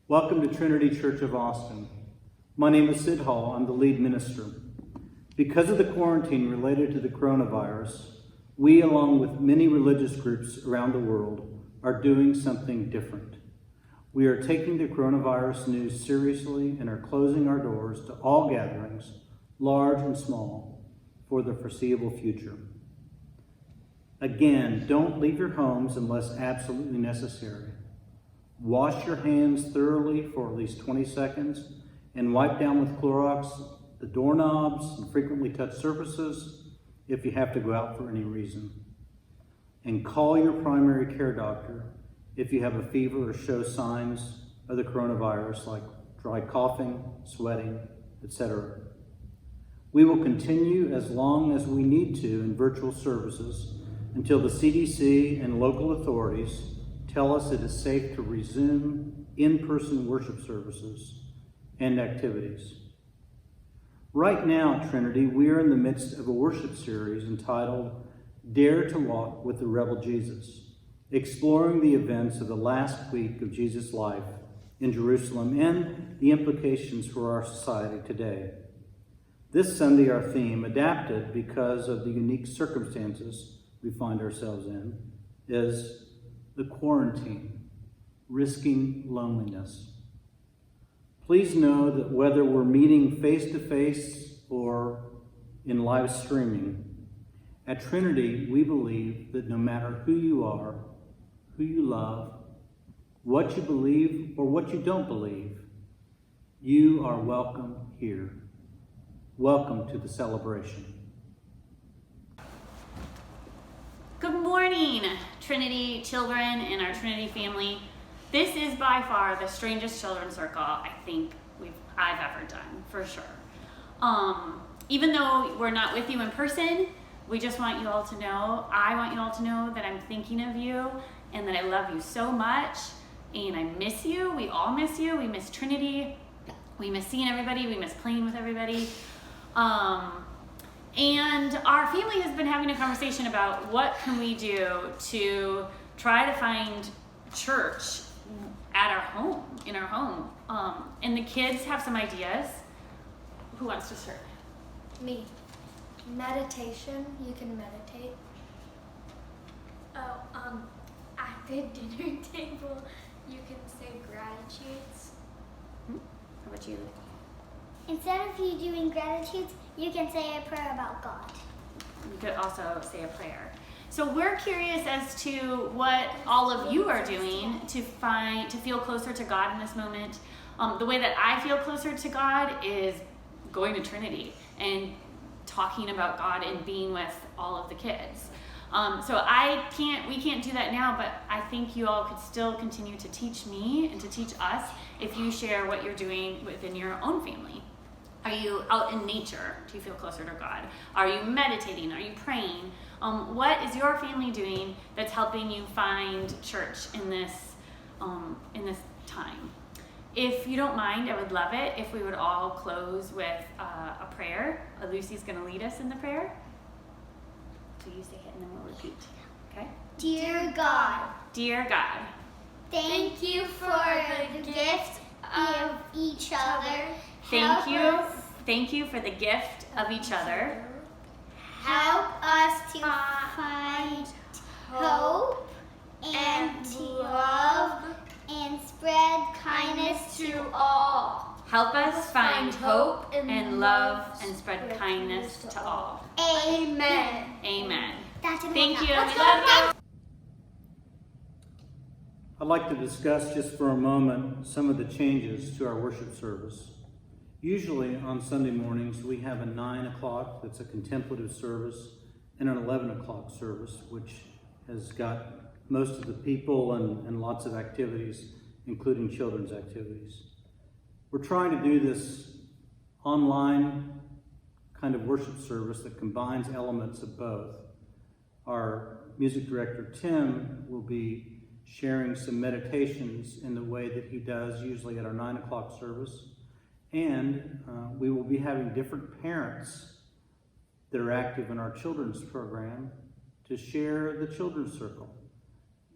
Welcome to Trinity Church of Austin. My name is Sid Hall. I'm the lead minister. Because of the quarantine related to the coronavirus, we, along with many religious groups around the world, are doing something different. We are taking the coronavirus news seriously and are closing our doors to all gatherings, large and small, for the foreseeable future. Again, don't leave your homes unless absolutely necessary. Wash your hands thoroughly for at least 20 seconds and wipe down with Clorox the doorknobs and frequently touch surfaces if you have to go out for any reason. And call your primary care doctor if you have a fever or show signs of the coronavirus like dry coughing, sweating, etc. We will continue as long as we need to in virtual services until the CDC and local authorities tell us it is safe to resume in-person worship services and activities. Right now at Trinity, we are in the midst of a worship series entitled Dare to Walk with the Rebel Jesus, exploring the events of the last week of Jesus' life in Jerusalem and the implications for our society today. This Sunday, our theme, adapted because of the unique circumstances we find ourselves in, is the quarantine, risking loneliness. Please know that whether we're meeting face-to-face or in live streaming, at Trinity, we believe that no matter who you are, who you love, what you believe or what you don't believe, you are welcome here. Welcome to the celebration. Good morning, Trinity children and our Trinity family. This is by far the strangest children's circle I think I've ever done, for sure. Even though we're not with you in person, we just want you all to know, I want you all to know that I'm thinking of you and that I love you so much and I miss you. We all miss you. We miss Trinity. We miss seeing everybody. We miss playing with everybody. And our family has been having a conversation about what can we do to try to find church at our home, in our home. And the kids have some ideas. Who wants to start? Me. Meditation. You can meditate. At the dinner table, you can say gratitudes. How about you? Instead of you doing gratitudes, you can say a prayer about God. You could also say a prayer. So we're curious as to what all of you are doing to feel closer to God in this moment. The way that I feel closer to God is going to Trinity and talking about God and being with all of the kids. So we can't do that now, but I think you all could still continue to teach me and to teach us if you share what you're doing within your own family. Are you out in nature? Do you feel closer to God? Are you meditating? Are you praying? What is your family doing that's helping you find church in this time? If you don't mind, I would love it if we would all close with a prayer. Lucy's going to lead us in the prayer. So you say it and then we'll repeat. Okay? Dear God, Dear God, thank you for the gift of each other. Thank you for the gift of each other. Help us to find hope and to love and spread kindness to all. Help us find hope and love and spread kindness to all. Amen. Amen. Thank Thank you. We love you. I'd like to discuss just for a moment some of the changes to our worship service. Usually on Sunday mornings, we have a 9 o'clock that's a contemplative service and an 11 o'clock service, which has got most of the people and lots of activities, including children's activities. We're trying to do this online kind of worship service that combines elements of both. Our music director, Tim, will be sharing some meditations in the way that he does usually at our 9 o'clock service. And we will be having different parents that are active in our children's program to share the children's circle.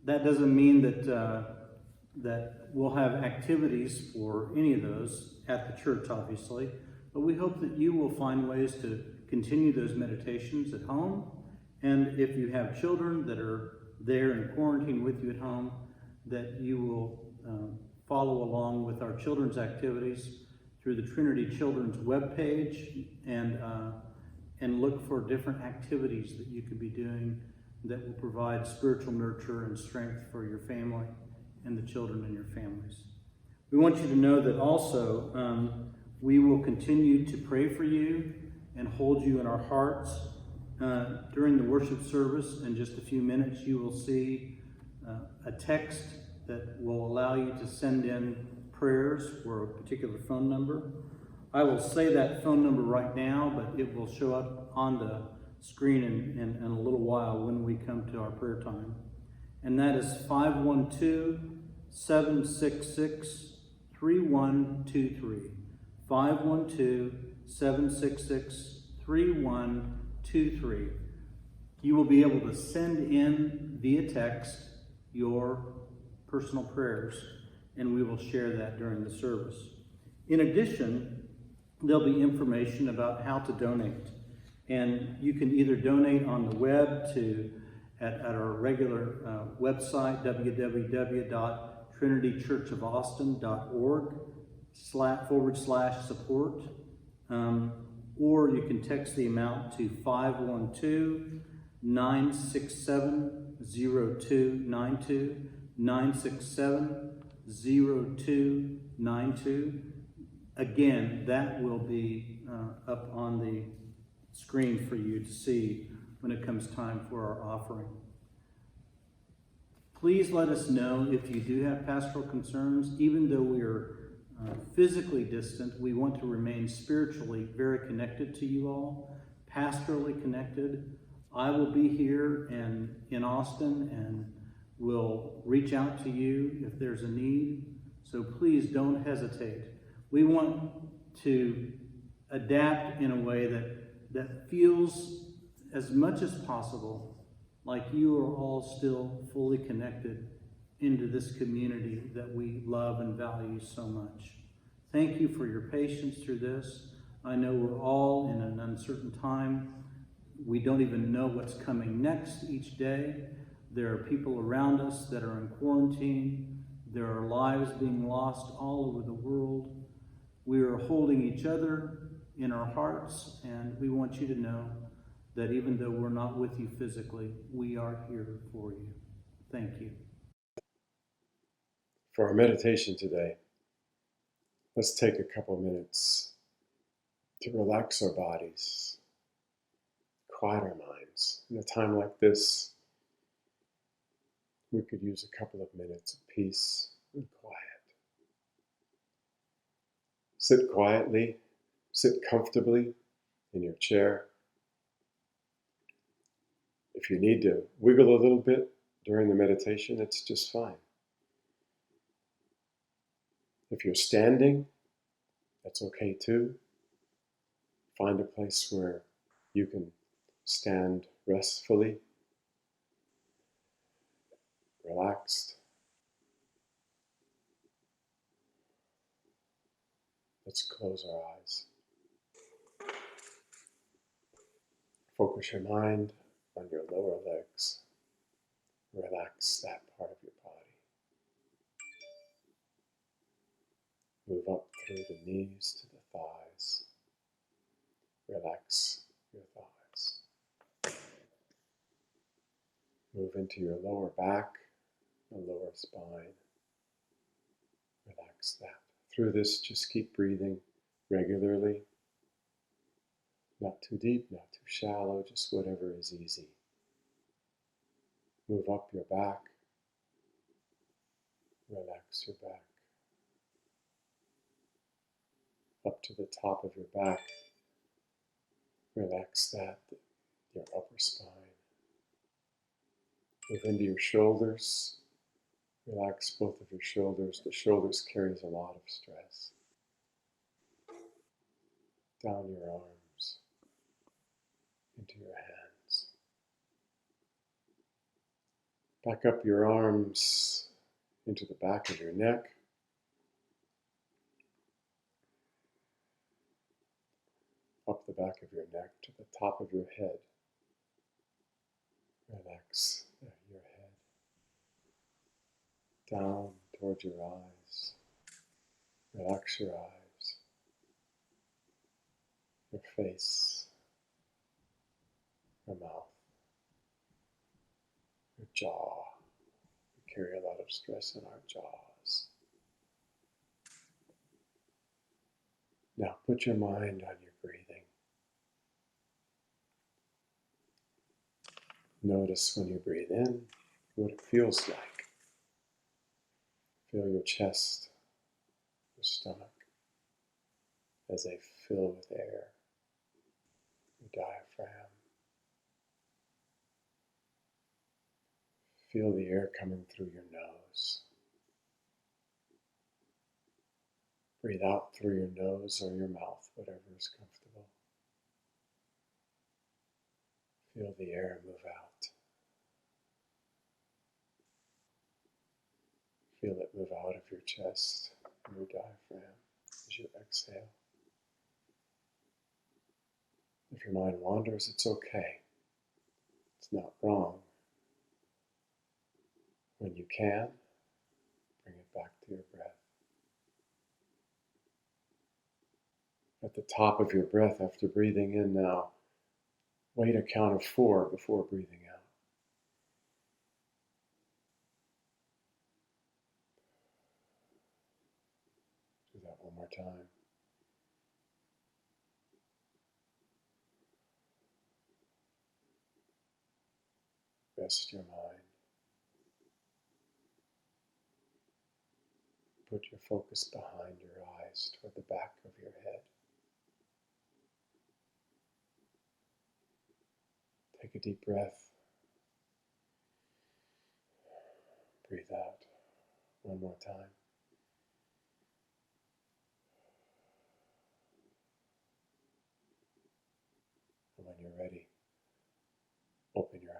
That doesn't mean that that we'll have activities for any of those at the church, obviously, but we hope that you will find ways to continue those meditations at home. And if you have children that are there in quarantine with you at home, that you will follow along with our children's activities through the Trinity Children's webpage and look for different activities that you could be doing that will provide spiritual nurture and strength for your family and the children in your families. We want you to know that also we will continue to pray for you and hold you in our hearts. During the worship service, in just a few minutes, you will see a text that will allow you to send in prayers for a particular phone number. I will say that phone number right now, but it will show up on the screen in a little while when we come to our prayer time. And that is 512-766-3123. 512-766-3123. You will be able to send in via text your personal prayers, and we will share that during the service. In addition, there'll be information about how to donate. And you can either donate on the web at our regular website, www.trinitychurchofaustin.org/support, or you can text the amount to 512-967-0292, 967-0292. Again, that will be up on the screen for you to see when it comes time for our offering. Please let us know if you do have pastoral concerns. Even though we are physically distant, we want to remain spiritually very connected to you all, pastorally connected. I will be here in Austin and will reach out to you if there's a need. So please don't hesitate. We want to adapt in a way that feels as much as possible like you are all still fully connected into this community that we love and value so much. Thank you for your patience through this. I know we're all in an uncertain time. We don't even know what's coming next each day. There are people around us that are in quarantine. There are lives being lost all over the world. We are holding each other in our hearts, and we want you to know that even though we're not with you physically, we are here for you. Thank you. For our meditation today, let's take a couple minutes to relax our bodies, quiet our minds. In a time like this, we could use a couple of minutes of peace and quiet. Sit quietly, sit comfortably in your chair. If you need to wiggle a little bit during the meditation, it's just fine. If you're standing, that's okay too. Find a place where you can stand restfully, relaxed. Let's close our eyes. Focus your mind on your lower legs. Relax that part of your body. Move up through the knees to the thighs. Relax your thighs. Move into your lower back, the lower spine. Relax that. Through this, just keep breathing regularly. Not too deep, not too shallow, just whatever is easy. Move up your back. Relax your back. Up to the top of your back. Relax that, your upper spine. Move into your shoulders. Relax both of your shoulders. The shoulders carries a lot of stress. Down your arms, into your hands. Back up your arms into the back of your neck. Up the back of your neck to the top of your head. Relax your head. Down towards your eyes. Relax your eyes. Your face. Your mouth. Your jaw. We carry a lot of stress in our jaws. Now put your mind on your breathing. Notice when you breathe in what it feels like. Feel your chest, your stomach, as they fill with air. Your diaphragm. Feel the air coming through your nose. Breathe out through your nose or your mouth, whatever is comfortable. Feel the air move out. Feel it move out of your chest and your diaphragm as you exhale. If your mind wanders, it's okay. It's not wrong. When you can, bring it back to your breath. At the top of your breath, after breathing in now, wait a count of 4 before breathing out. Do that one more time. Rest your mind. Put your focus behind your eyes, toward the back of your head. Take a deep breath. Breathe out. One more time. And when you're ready, open your eyes.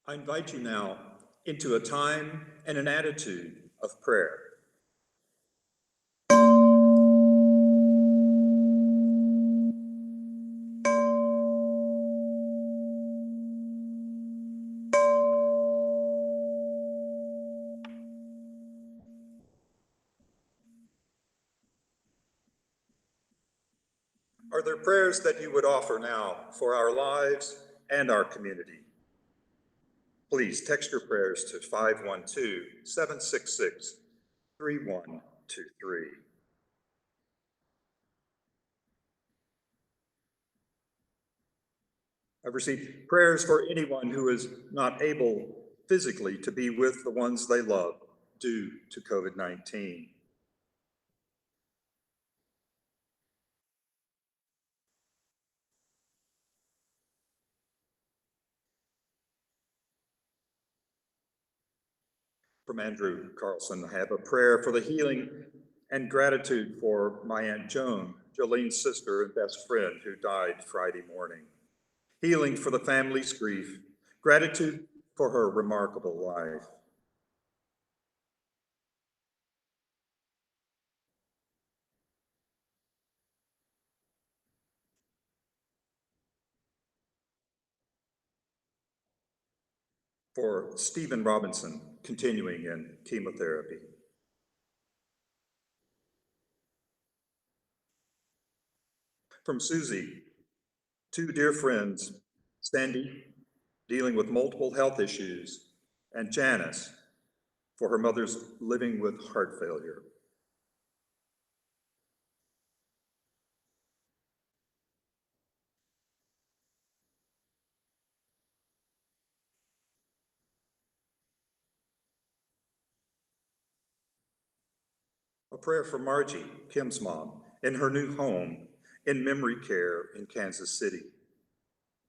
I invite you now into a time and an attitude of prayer. Are there prayers that you would offer now for our lives and our community? Please text your prayers to 512-766-3123. I've received prayers for anyone who is not able physically to be with the ones they love due to COVID-19. From Andrew Carlson, I have a prayer for the healing and gratitude for my Aunt Joan, Jolene's sister and best friend, who died Friday morning. Healing for the family's grief, gratitude for her remarkable life. For Stephen Robinson, continuing in chemotherapy. From Susie, 2 dear friends, Sandy, dealing with multiple health issues, and Janice, for her mother's living with heart failure. A prayer for Margie, Kim's mom, in her new home in memory care in Kansas City.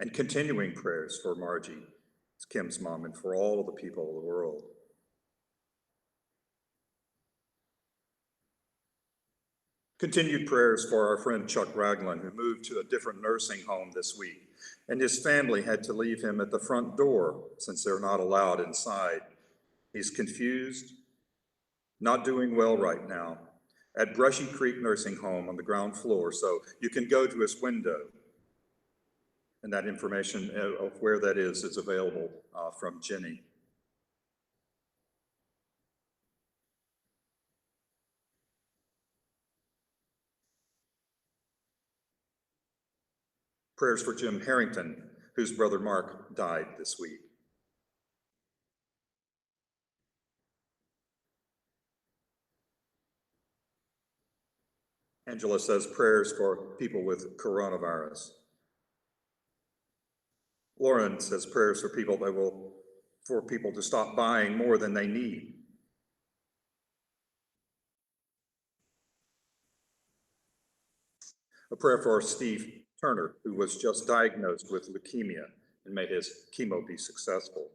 And continuing prayers for Margie, Kim's mom, and for all of the people of the world. Continued prayers for our friend Chuck Ragland, who moved to a different nursing home this week, and his family had to leave him at the front door since they're not allowed inside. He's confused, not doing well right now, at Brushy Creek Nursing Home on the ground floor, so you can go to his window. And that information of where that is available from Jenny. Prayers for Jim Harrington, whose brother Mark died this week. Angela says prayers for people with coronavirus. Lauren says prayers for people to stop buying more than they need. A prayer for Steve Turner, who was just diagnosed with leukemia, and may his chemo be successful.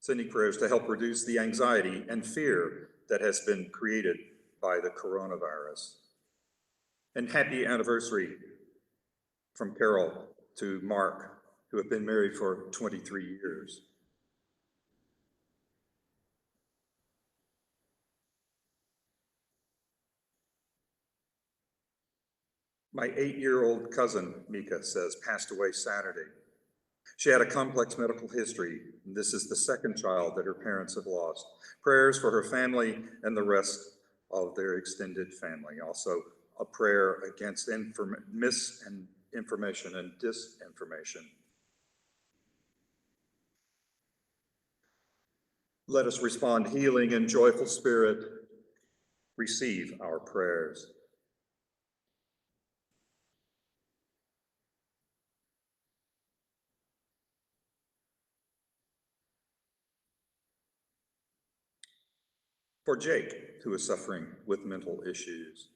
Sending prayers to help reduce the anxiety and fear that has been created by the coronavirus. And happy anniversary from Carol to Mark, who have been married for 23 years. My 8-year-old cousin, Mika, says, passed away Saturday. She had a complex medical history, and this is the second child that her parents have lost. Prayers for her family and the rest of their extended family. Also, a prayer against misinformation and disinformation. Let us respond, healing and joyful spirit, receive our prayers. For Jake, who is suffering with mental issues.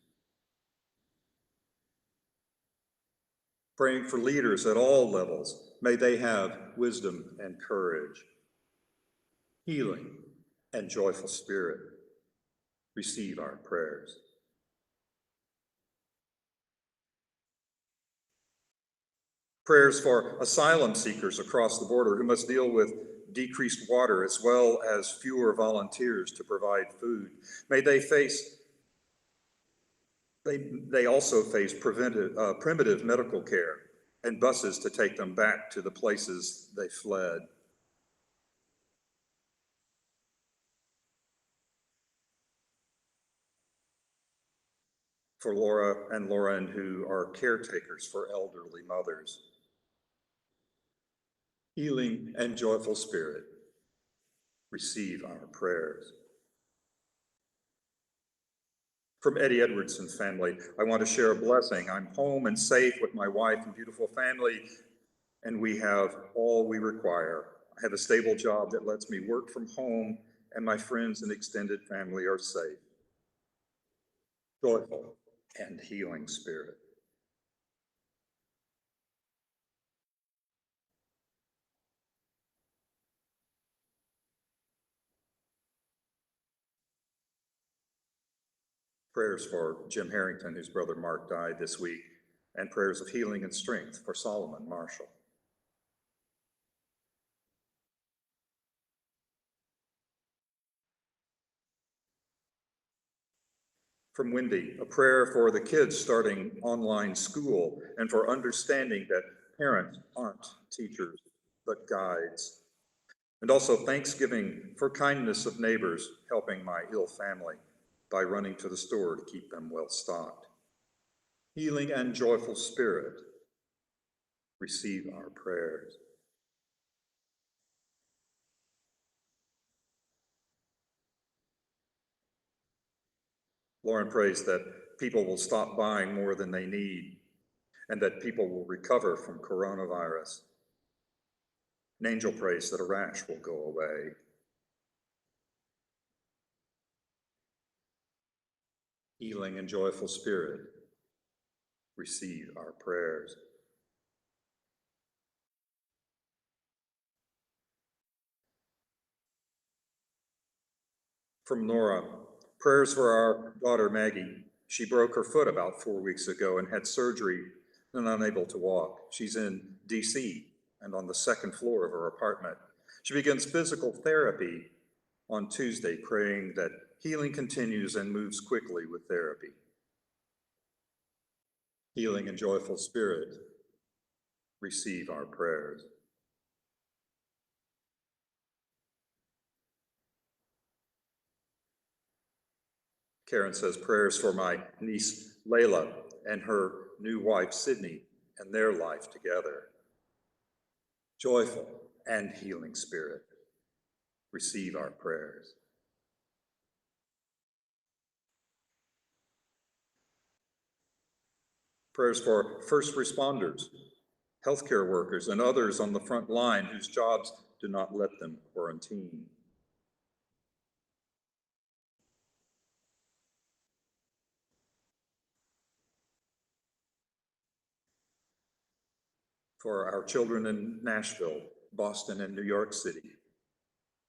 Praying for leaders at all levels. May they have wisdom and courage, healing and joyful spirit. Receive our prayers. Prayers for asylum seekers across the border who must deal with decreased water as well as fewer volunteers to provide food. May they also face primitive medical care and buses to take them back to the places they fled. For Laura and Lauren, who are caretakers for elderly mothers. Healing and joyful spirit, receive our prayers. From Eddie Edwardson's family, I want to share a blessing. I'm home and safe with my wife and beautiful family, and we have all we require. I have a stable job that lets me work from home, and my friends and extended family are safe. Joyful and healing spirit. Prayers for Jim Harrington, whose brother Mark died this week, and prayers of healing and strength for Solomon Marshall. From Wendy, a prayer for the kids starting online school and for understanding that parents aren't teachers, but guides. And also thanksgiving for kindness of neighbors helping my ill family by running to the store to keep them well stocked. Healing and joyful spirit, receive our prayers. Lauren prays that people will stop buying more than they need and that people will recover from coronavirus. And Angel prays that a rash will go away. Healing and joyful spirit, receive our prayers. From Nora, prayers for our daughter Maggie. She broke her foot about 4 weeks ago and had surgery and unable to walk. She's in DC and on the second floor of her apartment. She begins physical therapy on Tuesday, praying that healing continues and moves quickly with therapy. Healing and joyful spirit, receive our prayers. Karen says prayers for my niece Layla and her new wife Sydney and their life together. Joyful and healing spirit, receive our prayers. Prayers for first responders, healthcare workers, and others on the front line whose jobs do not let them quarantine. For our children in Nashville, Boston, and New York City,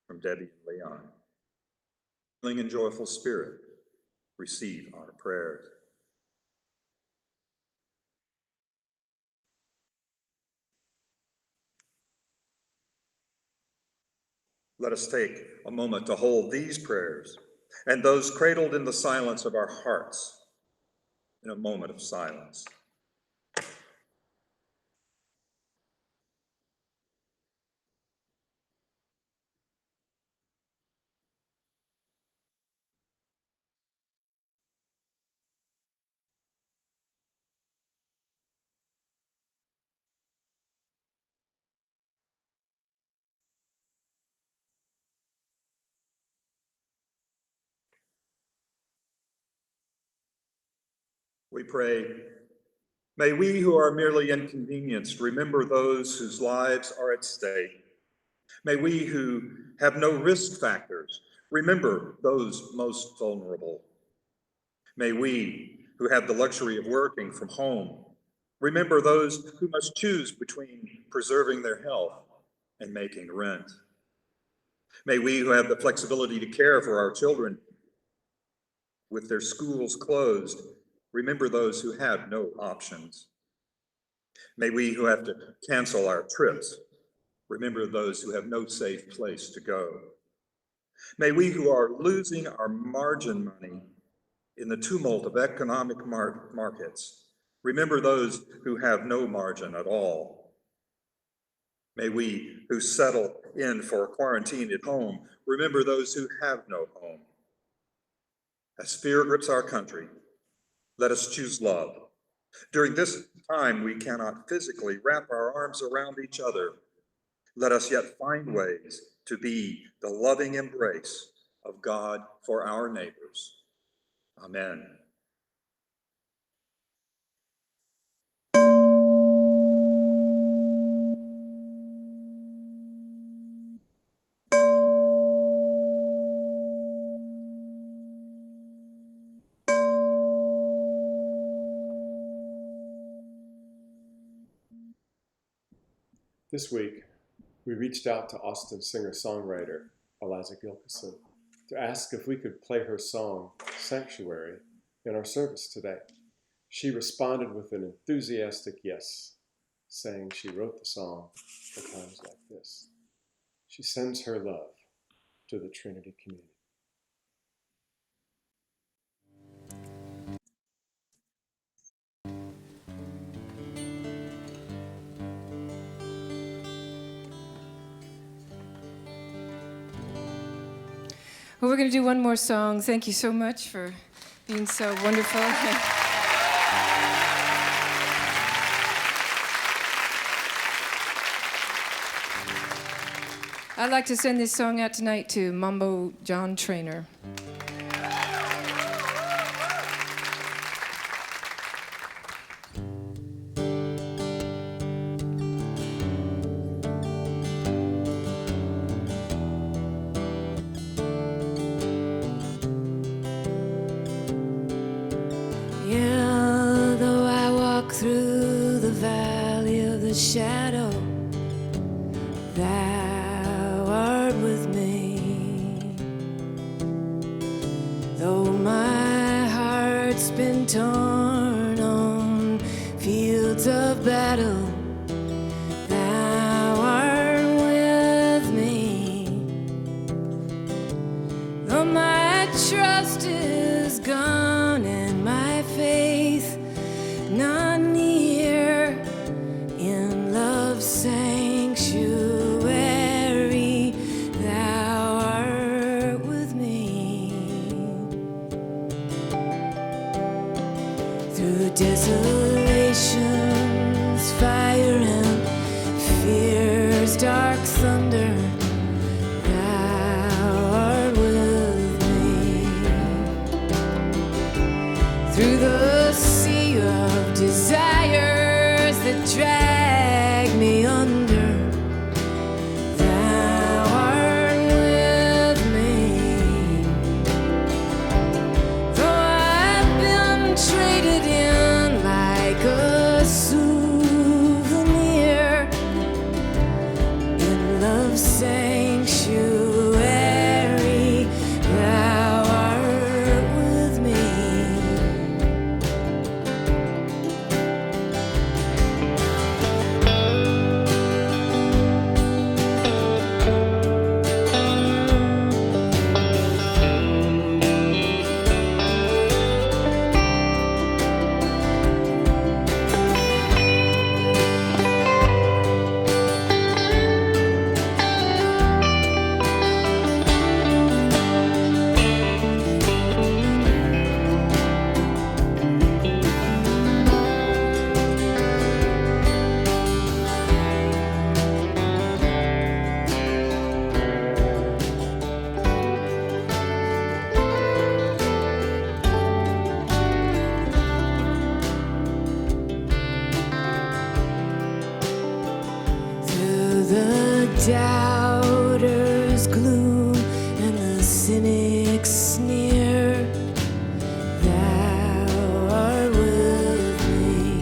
from Debbie and Leon. Healing and joyful spirit, receive our prayers. Let us take a moment to hold these prayers and those cradled in the silence of our hearts in a moment of silence. We pray, may we who are merely inconvenienced remember those whose lives are at stake. May we who have no risk factors remember those most vulnerable. May we who have the luxury of working from home remember those who must choose between preserving their health and making rent. May we who have the flexibility to care for our children with their schools closed remember those who have no options. May we who have to cancel our trips remember those who have no safe place to go. May we who are losing our margin money in the tumult of economic markets remember those who have no margin at all. May we who settle in for quarantine at home remember those who have no home. As fear grips our country, let us choose love. During this time, we cannot physically wrap our arms around each other. Let us yet find ways to be the loving embrace of God for our neighbors. Amen. This week, we reached out to Austin singer-songwriter Eliza Gilkison to ask if we could play her song, Sanctuary, in our service today. She responded with an enthusiastic yes, saying she wrote the song for times like this. She sends her love to the Trinity community. Well, we're going to do one more song. Thank you so much for being so wonderful. I'd like to send this song out tonight to Mambo John Trainer. Yeah, though I walk through the valley of the shadow, thou art with me. torn on fields of battle, thou art with me. Though my trust is gone and my faith not near, in love's sanctuary thou art with me. Through desolation's fire and fear's dark thunder, thou art with me. Through the sea of desires that drag me under, thou art with me. Though I've been traded in like a souvenir, in love's sanctuary thou art with me. Through the doubter's gloom and the cynic's sneer, thou art with me.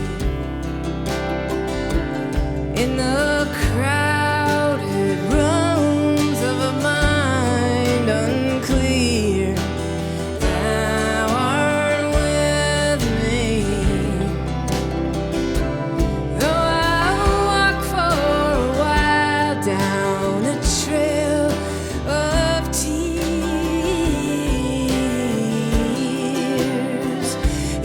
In the crowded rooms of a mind unclear, thou art with me. Though I'll walk for a while down a trail of tears,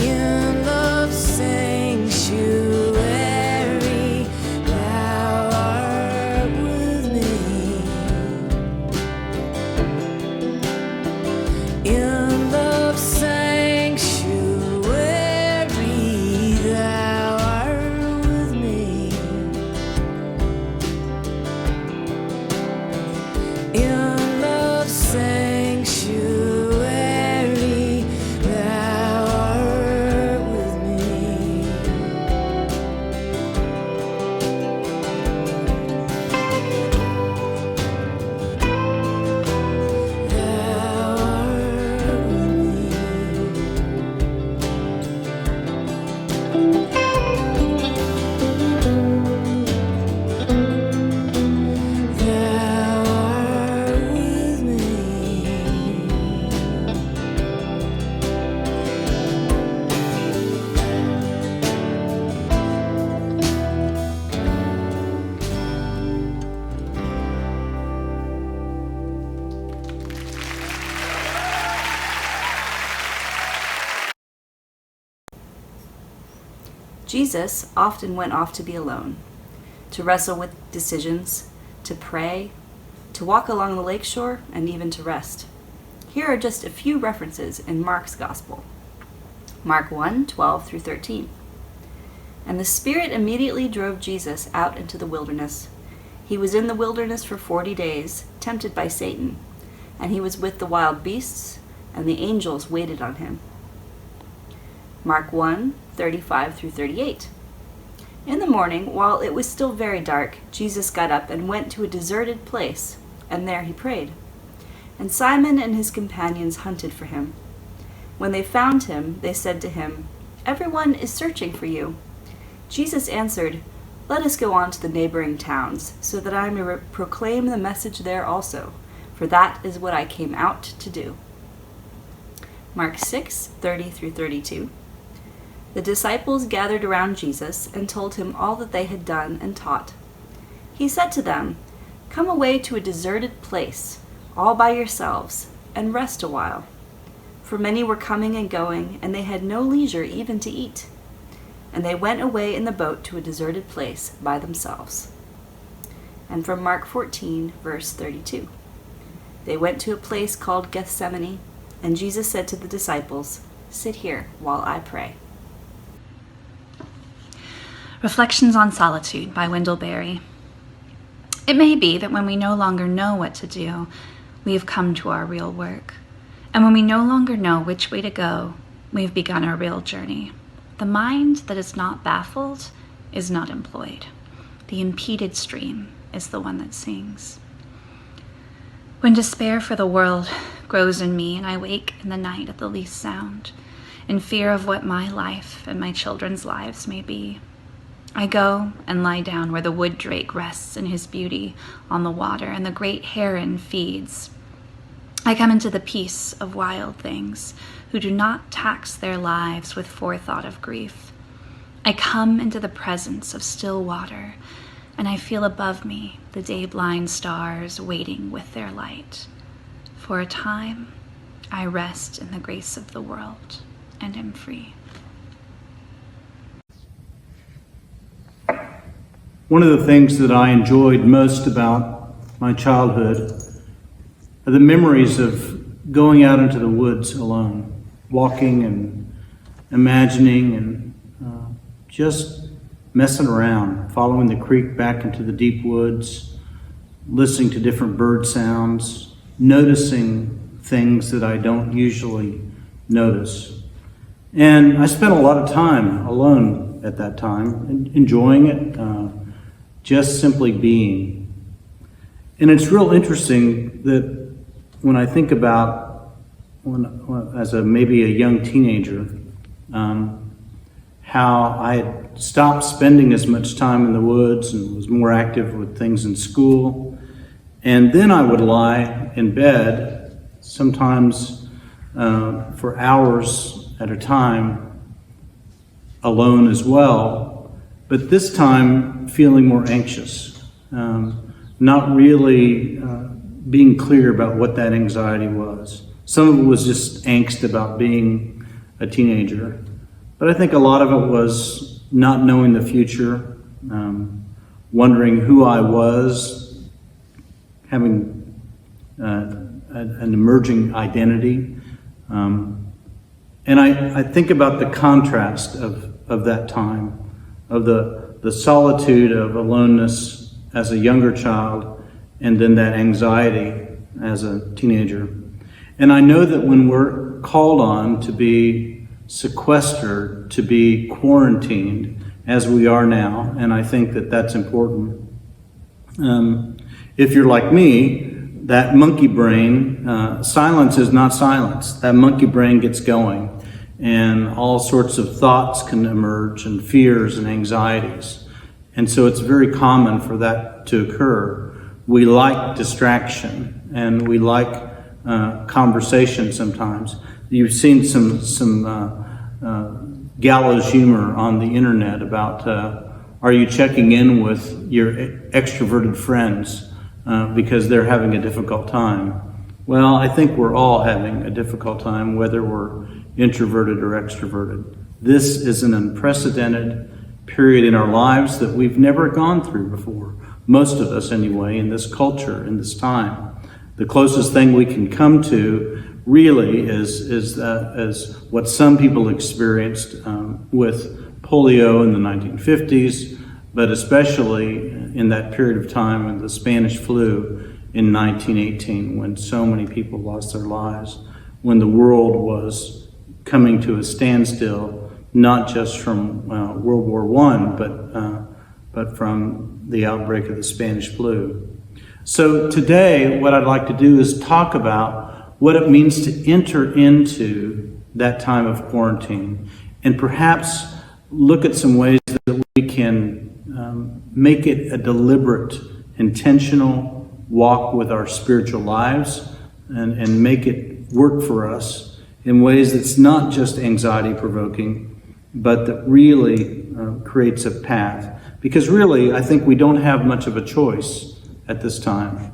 in love's sanctuary thou art with me. In love's sanctuary thou art with me. In love's sanctuary thou art with me. Thou art with me. Thou art with me. Jesus often went off to be alone, to wrestle with decisions, to pray, to walk along the lakeshore, and even to rest. Here are just a few references in Mark's Gospel. Mark 1:12 through 13. And the Spirit immediately drove Jesus out into the wilderness. He was in the wilderness for 40 days, tempted by Satan, and he was with the wild beasts, and the angels waited on him. Mark 1:35 through 38. In the morning, while it was still very dark, Jesus got up and went to a deserted place, and there he prayed. And Simon and his companions hunted for him. When they found him, they said to him, "Everyone is searching for you." Jesus answered, "Let us go on to the neighboring towns, so that I may proclaim the message there also, for that is what I came out to do." Mark 6:30 through 32. The disciples gathered around Jesus and told him all that they had done and taught. He said to them, "Come away to a deserted place, all by yourselves, and rest a while." For many were coming and going, and they had no leisure even to eat. And they went away in the boat to a deserted place by themselves. And from Mark 14, verse 32. They went to a place called Gethsemane, and Jesus said to the disciples, "Sit here while I pray." Reflections on Solitude by Wendell Berry. It may be that when we no longer know what to do, we have come to our real work. And when we no longer know which way to go, we have begun our real journey. The mind that is not baffled is not employed. The impeded stream is the one that sings. When despair for the world grows in me and I wake in the night at the least sound, in fear of what my life and my children's lives may be, I go and lie down where the wood drake rests in his beauty on the water and the great heron feeds. I come into the peace of wild things who do not tax their lives with forethought of grief. I come into the presence of still water, and I feel above me the day-blind stars waiting with their light. For a time, I rest in the grace of the world and am free. One of the things that I enjoyed most about my childhood are the memories of going out into the woods alone, walking and imagining and just messing around, following the creek back into the deep woods, listening to different bird sounds, noticing things that I don't usually notice. And I spent a lot of time alone at that time, enjoying it, just simply being. And it's real interesting that when I think about as maybe a young teenager, how I had stopped spending as much time in the woods and was more active with things in school. And then I would lie in bed, sometimes for hours at a time, alone as well, but this time feeling more anxious, not really being clear about what that anxiety was. Some of it was just angst about being a teenager, but I think a lot of it was not knowing the future, wondering who I was, having an emerging identity. And I think about the contrast of that time, of the solitude of aloneness as a younger child, and then that anxiety as a teenager. And I know that when we're called on to be sequestered, to be quarantined, as we are now, and I think that that's important. If you're like me, that monkey brain, silence is not silence. That monkey brain gets going, and all sorts of thoughts can emerge, and fears and anxieties. And so it's very common for that to occur. We like distraction, and we like conversation sometimes. You've seen some gallows humor on the internet about are you checking in with your extroverted friends because they're having a difficult time? Well, I think we're all having a difficult time, whether we're introverted or extroverted. This is an unprecedented period in our lives that we've never gone through before. Most of us anyway, in this culture, in this time. The closest thing we can come to really is what some people experienced with polio in the 1950s, but especially in that period of time in the Spanish flu in 1918, when so many people lost their lives, when the world was coming to a standstill, not just from World War I, but from the outbreak of the Spanish flu. So today, what I'd like to do is talk about what it means to enter into that time of quarantine, and perhaps look at some ways that we can make it a deliberate, intentional walk with our spiritual lives, and make it work for us in ways that's not just anxiety-provoking, but that really creates a path. Because really, I think we don't have much of a choice at this time.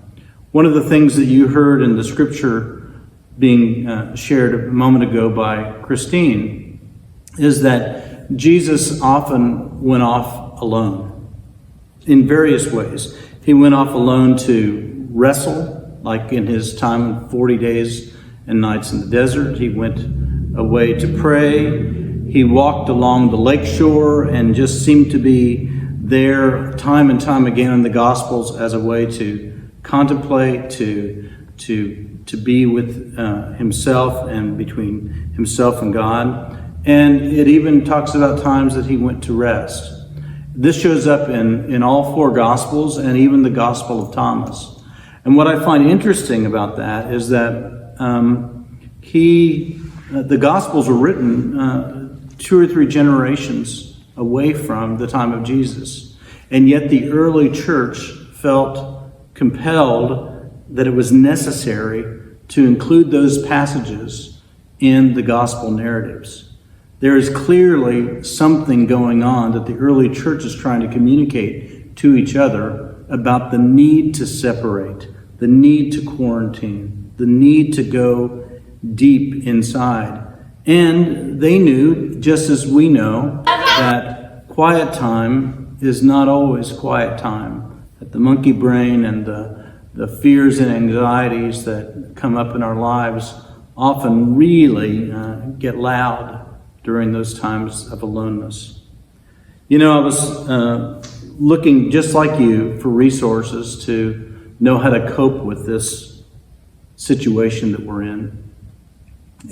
One of the things that you heard in the scripture being shared a moment ago by Christine is that Jesus often went off alone in various ways. He went off alone to wrestle, like in his time 40 days and nights in the desert. He went away to pray. He walked along the lakeshore and just seemed to be there time and time again in the Gospels as a way to contemplate, to be with himself and between himself and God. And it even talks about times that he went to rest. This shows up in all four Gospels and even the Gospel of Thomas. And what I find interesting about that is that the Gospels were written 2 or 3 generations away from the time of Jesus. And yet the early church felt compelled that it was necessary to include those passages in the gospel narratives. There is clearly something going on that the early church is trying to communicate to each other about the need to separate, the need to quarantine, the need to go deep inside. And they knew, just as we know, that quiet time is not always quiet time. That the monkey brain and the fears and anxieties that come up in our lives often really get loud during those times of aloneness. You know, I was looking just like you for resources to know how to cope with this situation that we're in,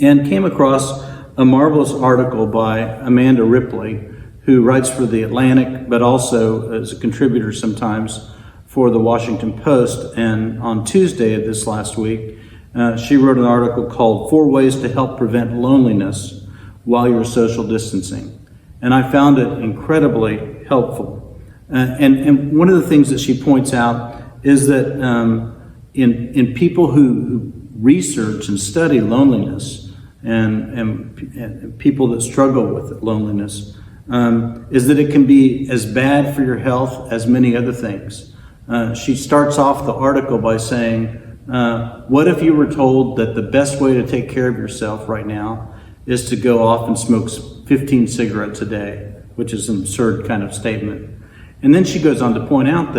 and came across a marvelous article by Amanda Ripley, who writes for The Atlantic, but also is a contributor sometimes for the Washington Post. And on Tuesday of this last week, she wrote an article called 4 Ways to Help Prevent Loneliness While You're Social Distancing. And I found it incredibly helpful. And one of the things that she points out is that in people who research and study loneliness and people that struggle with loneliness, is that it can be as bad for your health as many other things. She starts off the article by saying, what if you were told that the best way to take care of yourself right now is to go off and smoke 15 cigarettes a day, which is an absurd kind of statement. And then she goes on to point out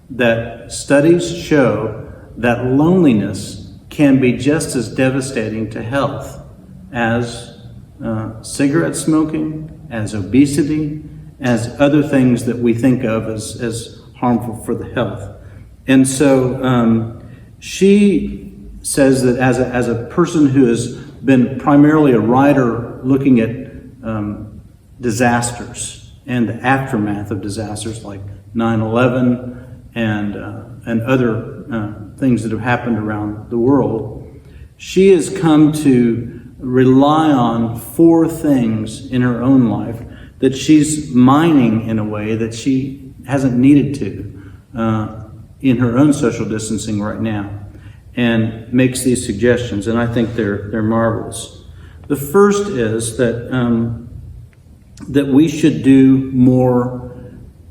that studies show that loneliness can be just as devastating to health as cigarette smoking, as obesity, as other things that we think of as harmful for the health. And so she says that as a person who has been primarily a writer looking at disasters and the aftermath of disasters like 9/11 and other things that have happened around the world, she has come to rely on 4 things in her own life that she's mining in a way that she hasn't needed to in her own social distancing right now, and makes these suggestions, and I think they're marvelous. The first is that we should do more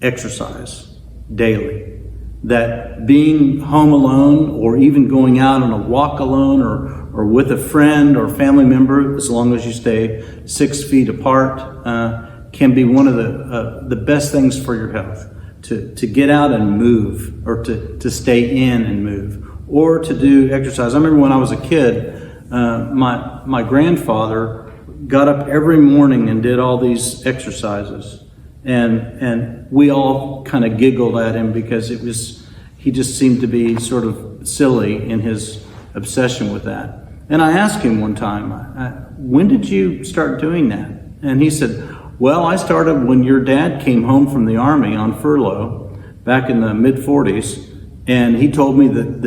exercise daily. That being home alone, or even going out on a walk alone, or with a friend or family member, as long as you stay 6 feet apart, can be one of the best things for your health. To get out and move, or to stay in and move, or to do exercise. I remember when I was a kid, my grandfather got up every morning and did all these exercises. And we all kind of giggled at him because he just seemed to be sort of silly in his obsession with that. And I asked him one time, when did you start doing that? And he said, well, I started when your dad came home from the army on furlough back in the mid-40s, and he told me that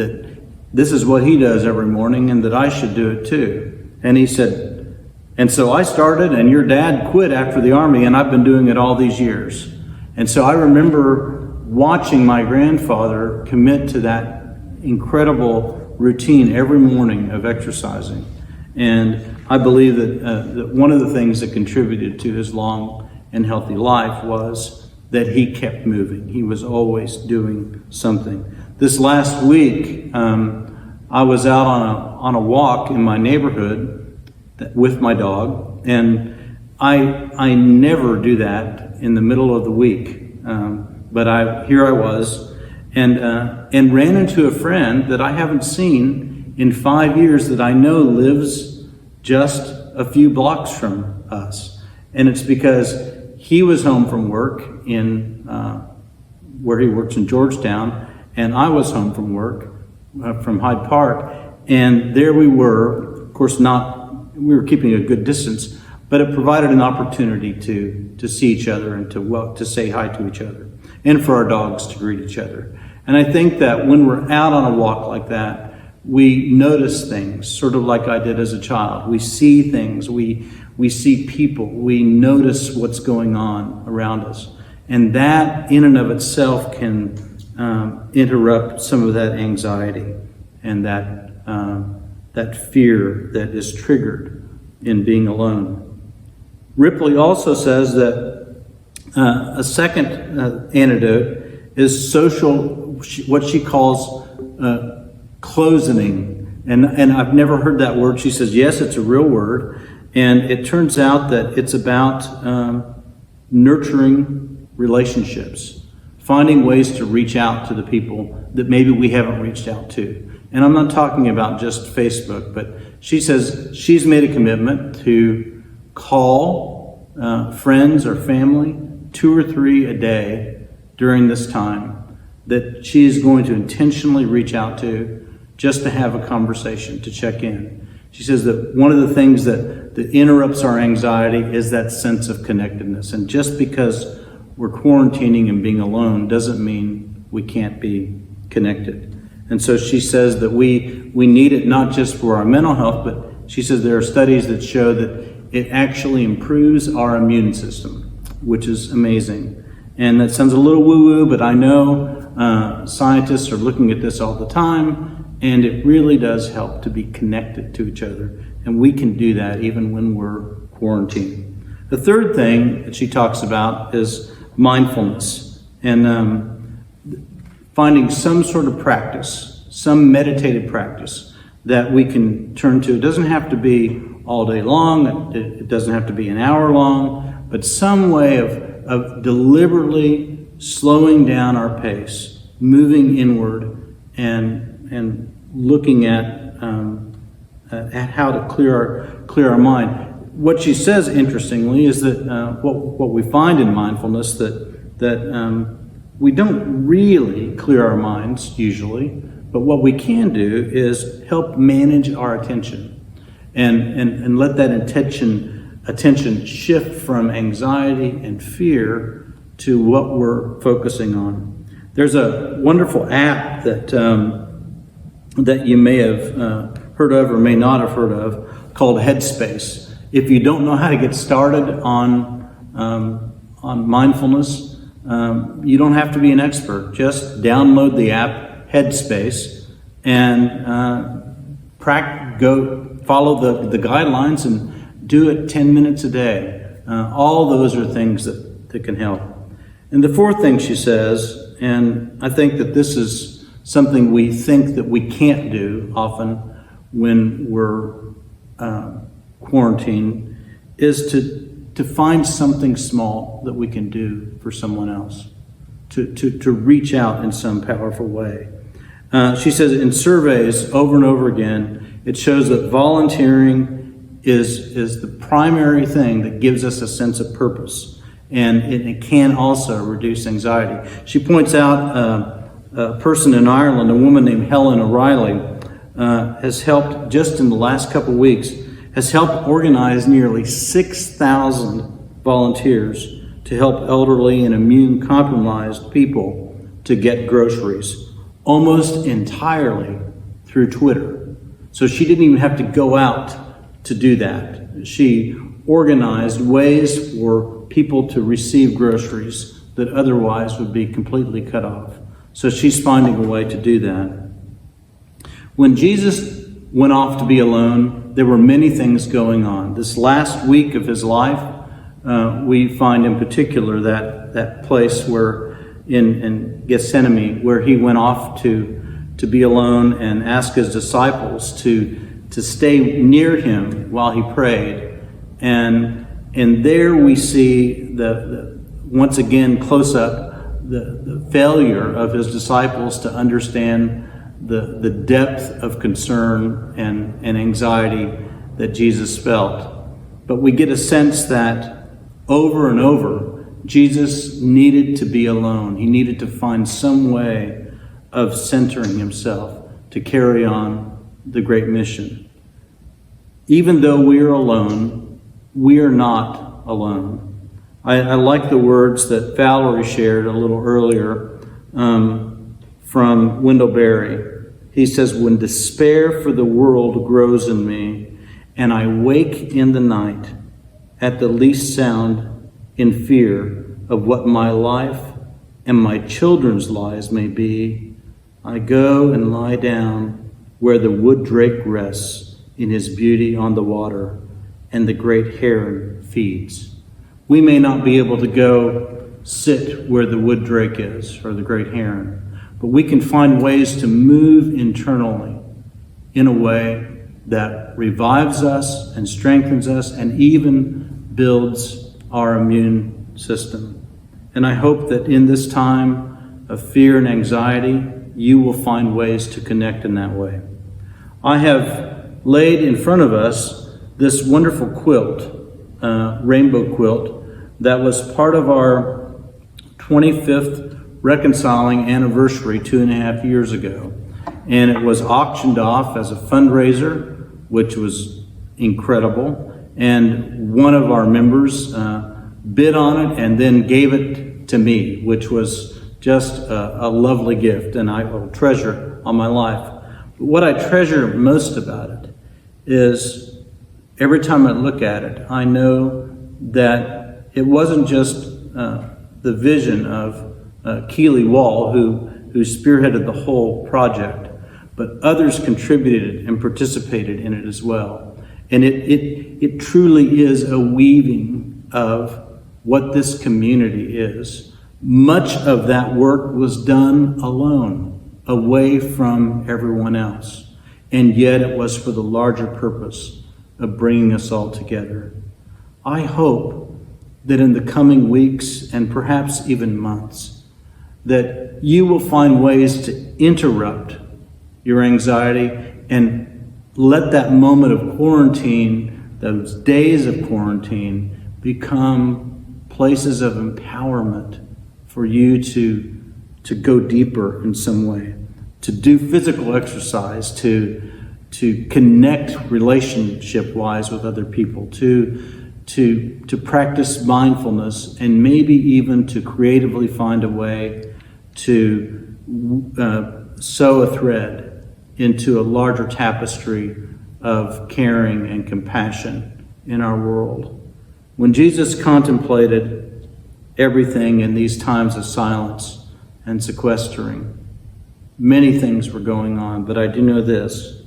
this is what he does every morning and that I should do it too. And he said, and so I started, and your dad quit after the army, and I've been doing it all these years. And so I remember watching my grandfather commit to that incredible routine every morning of exercising. And I believe that one of the things that contributed to his long and healthy life was that he kept moving. He was always doing something. This last week, I was out on a walk in my neighborhood with my dog, and I never do that in the middle of the week. But here I was, and ran into a friend that I haven't seen in 5 years that I know lives just a few blocks from us. And it's because he was home from work in where he works in Georgetown, and I was home from work from Hyde Park, and there we were. Of course, we were keeping a good distance, but it provided an opportunity to see each other and to say hi to each other, and for our dogs to greet each other. And I think that when we're out on a walk like that, we notice things, sort of like I did as a child. We see things, we see people, we notice what's going on around us. And that in and of itself can interrupt some of that anxiety and that fear that is triggered in being alone. Ripley also says that a second antidote is social, what she calls closening. And I've never heard that word. She says, yes, it's a real word. And it turns out that it's about nurturing relationships, finding ways to reach out to the people that maybe we haven't reached out to. And I'm not talking about just Facebook, but she says she's made a commitment to call friends or family 2 or 3 a day during this time that she is going to intentionally reach out to just to have a conversation, to check in. She says that one of the things that interrupts our anxiety is that sense of connectedness. And just because we're quarantining and being alone doesn't mean we can't be connected. And so she says that we need it not just for our mental health, but she says there are studies that show that it actually improves our immune system, which is amazing. And that sounds a little woo-woo, but I know scientists are looking at this all the time, and it really does help to be connected to each other. And we can do that even when we're quarantined. The third thing that she talks about is mindfulness, and finding some sort of practice, some meditative practice that we can turn to. It doesn't have to be all day long, it doesn't have to be an hour long, but some way of deliberately slowing down our pace, moving inward, and looking at how to clear our mind. What she says, interestingly, is that what we find in mindfulness that we don't really clear our minds usually, but what we can do is help manage our attention and let that attention shift from anxiety and fear to what we're focusing on. There's a wonderful app that you may have heard of or may not have heard of called Headspace. If you don't know how to get started on mindfulness, you don't have to be an expert. Just download the app Headspace and follow the guidelines and do it 10 minutes a day. All those are things that can help. And the fourth thing she says, and I think that this is something we think that we can't do often when we're quarantined, is to find something small that we can do for someone else, to reach out in some powerful way. She says in surveys over and over again, it shows that volunteering is the primary thing that gives us a sense of purpose, and it can also reduce anxiety. She points out a person in Ireland, a woman named Helen O'Reilly, has helped, just in the last couple of weeks, has helped organize nearly 6,000 volunteers to help elderly and immune-compromised people to get groceries, almost entirely through Twitter. So she didn't even have to go out to do that. She organized ways for people to receive groceries that otherwise would be completely cut off. So she's finding a way to do that. When Jesus went off to be alone. There were many things going on. This last week of his life, we find in particular that place where in Gethsemane, where he went off to be alone and ask his disciples to stay near him while he prayed. And there we see the once again close up the failure of his disciples to understand the depth of concern and anxiety that Jesus felt. But we get a sense that over and over, Jesus needed to be alone. He needed to find some way of centering himself to carry on the great mission. Even though we are alone, we are not alone. I like the words that Valerie shared a little earlier from Wendell Berry. He says, "When despair for the world grows in me, and I wake in the night at the least sound in fear of what my life and my children's lives may be, I go and lie down where the wood drake rests in his beauty on the water, and the great heron feeds." We may not be able to go sit where the wood drake is, or the great heron, but we can find ways to move internally in a way that revives us and strengthens us and even builds our immune system. And I hope that in this time of fear and anxiety, you will find ways to connect in that way. I have laid in front of us this wonderful quilt, rainbow quilt, that was part of our 25th reconciling anniversary 2.5 years ago. And it was auctioned off as a fundraiser, which was incredible. And one of our members bid on it and then gave it to me, which was just a lovely gift, and I will treasure all my life. But what I treasure most about it is every time I look at it, I know that it wasn't just the vision of Keeley Wall, who spearheaded the whole project, but others contributed and participated in it as well. And it truly is a weaving of what this community is. Much of that work was done alone, away from everyone else. And yet it was for the larger purpose of bringing us all together. I hope that in the coming weeks and perhaps even months, that you will find ways to interrupt your anxiety and let that moment of quarantine, those days of quarantine, become places of empowerment for you to go deeper in some way, to do physical exercise, to connect relationship-wise with other people, to practice mindfulness, and maybe even to creatively find a way to sew a thread into a larger tapestry of caring and compassion in our world. When Jesus contemplated everything in these times of silence and sequestering, many things were going on, but I do know this: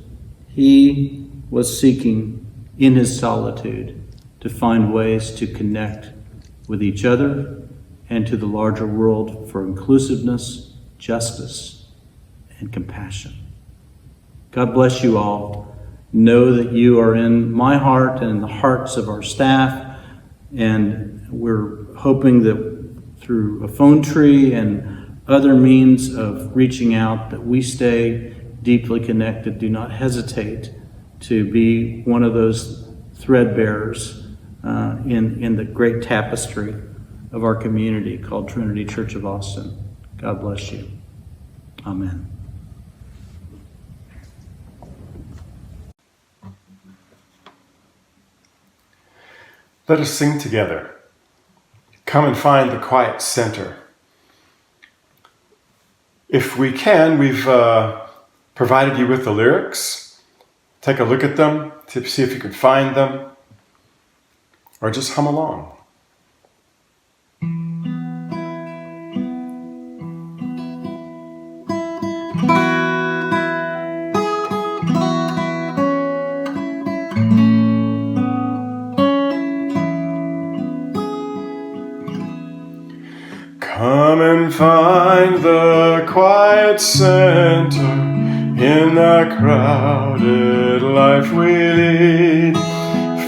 he was seeking in his solitude to find ways to connect with each other and to the larger world for inclusiveness, justice, and compassion. God bless you all. Know that you are in my heart and in the hearts of our staff, and we're hoping that through a phone tree and other means of reaching out that we stay deeply connected. Do not hesitate to be one of those thread bearers in the great tapestry of our community called Trinity Church of Austin. God bless you. Amen. Let us sing together. Come and find the quiet center. If we can, we've provided you with the lyrics. Take a look at them to see if you can find them, or just hum along. Come and find the quiet center in the crowded life we lead.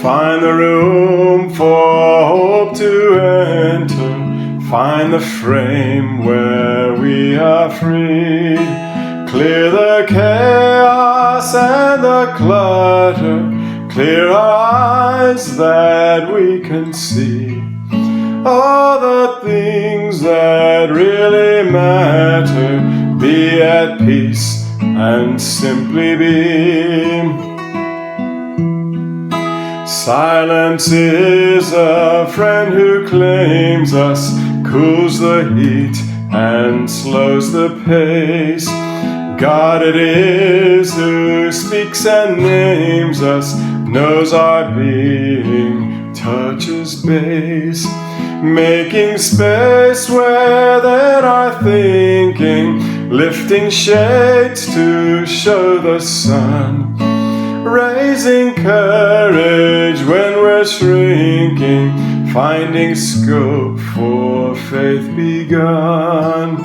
Find the room for hope to enter. Find the frame where we are freed. Clear the chaos and the clutter. Clear our eyes that we can see all the things that really matter. Be at peace and simply be. Silence is a friend who claims us, cools the heat and slows the pace. God it is who speaks and names us, knows our being, touches base. Making space where there are thinking, lifting shades to show the sun. Raising courage when we're shrinking, finding scope for faith begun.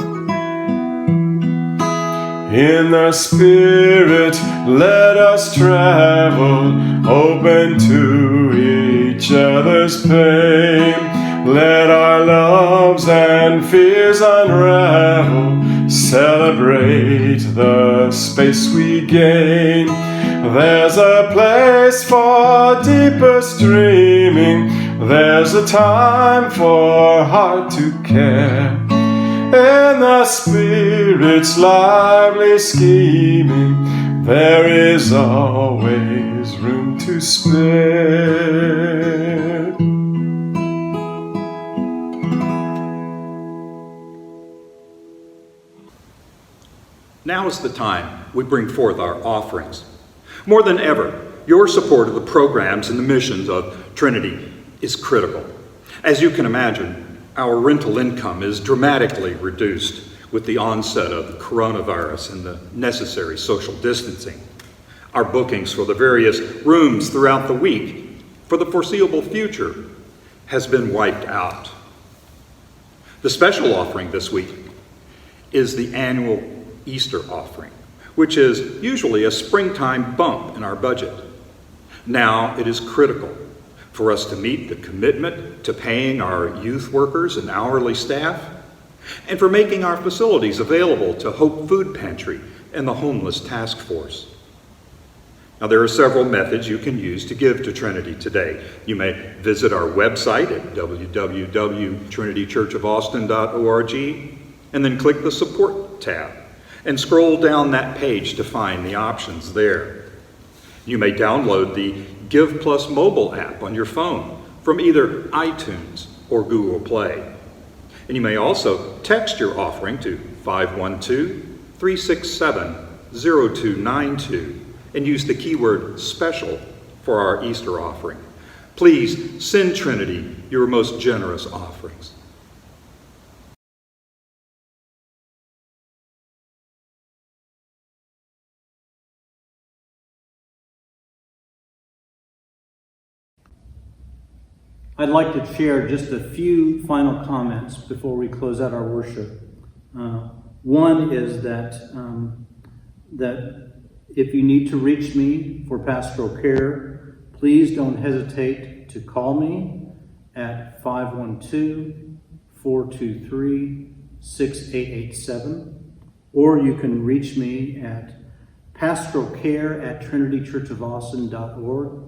In the Spirit, let us travel, open to each other's pain. Let our loves and fears unravel, celebrate the space we gain. There's a place for deeper streaming, there's a time for heart to care. In the Spirit's lively scheming, there is always room to spare. Now is the time we bring forth our offerings. More than ever, your support of the programs and the missions of Trinity is critical. As you can imagine, our rental income is dramatically reduced with the onset of the coronavirus and the necessary social distancing. Our bookings for the various rooms throughout the week for the foreseeable future has been wiped out. The special offering this week is the annual Easter offering, which is usually a springtime bump in our budget. Now it is critical for us to meet the commitment to paying our youth workers and hourly staff, and for making our facilities available to Hope Food Pantry and the Homeless Task Force. Now there are several methods you can use to give to Trinity today. You may visit our website at www.trinitychurchofaustin.org and then click the Support tab and scroll down that page to find the options there. You may download the Give Plus mobile app on your phone from either iTunes or Google Play. And you may also text your offering to 512-367-0292 and use the keyword special for our Easter offering. Please send Trinity your most generous offerings. I'd like to share just a few final comments before we close out our worship. One is that if you need to reach me for pastoral care, please don't hesitate to call me at 512-423-6887, or you can reach me at pastoralcare@trinitychurchofaustin.org,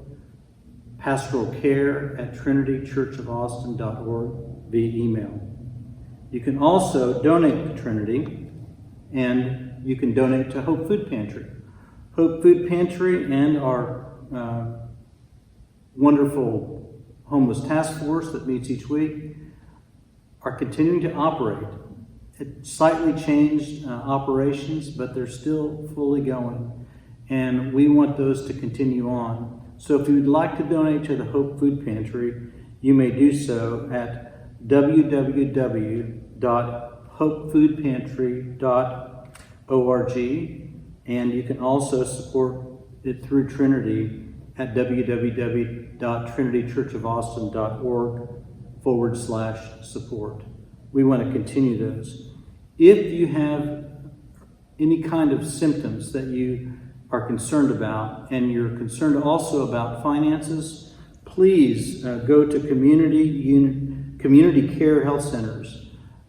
pastoralcare@trinitychurchofaustin.org via email. You can also donate to Trinity, and you can donate to Hope Food Pantry. Hope Food Pantry and our wonderful homeless task force that meets each week are continuing to operate. It slightly changed operations, but they're still fully going, and we want those to continue on. So if you'd like to donate to the Hope Food Pantry, you may do so at www.hopefoodpantry.org, and you can also support it through Trinity at www.trinitychurchofaustin.org/support. we want to continue those. If you have any kind of symptoms that you are concerned about, and you're concerned also about finances, please go to community care health centers.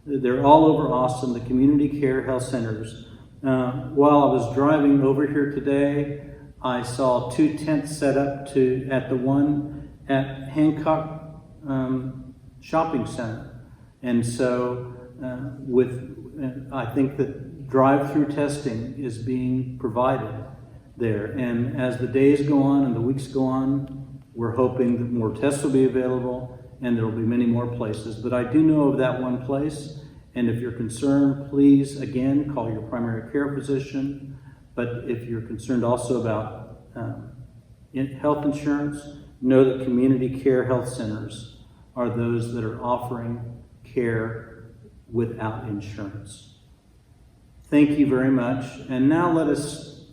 They're all over Austin, the community care health centers. While I was driving over here today, I saw 2 tents set up at the one at Hancock Shopping Center. And so I think that drive-through testing is being provided there. And as the days go on and the weeks go on, we're hoping that more tests will be available and there will be many more places. But I do know of that one place. And if you're concerned, please, again, call your primary care physician. But if you're concerned also about health insurance, know that community care health centers are those that are offering care without insurance. Thank you very much. And now let us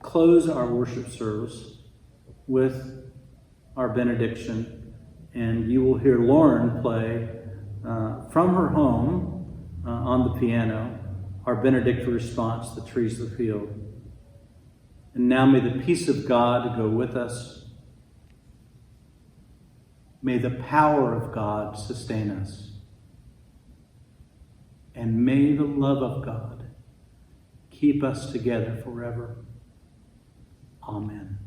close our worship service with our benediction. And you will hear Lauren play from her home on the piano our benedictory response, The Trees of the Field. And now may the peace of God go with us. May the power of God sustain us. And may the love of God keep us together forever. Amen.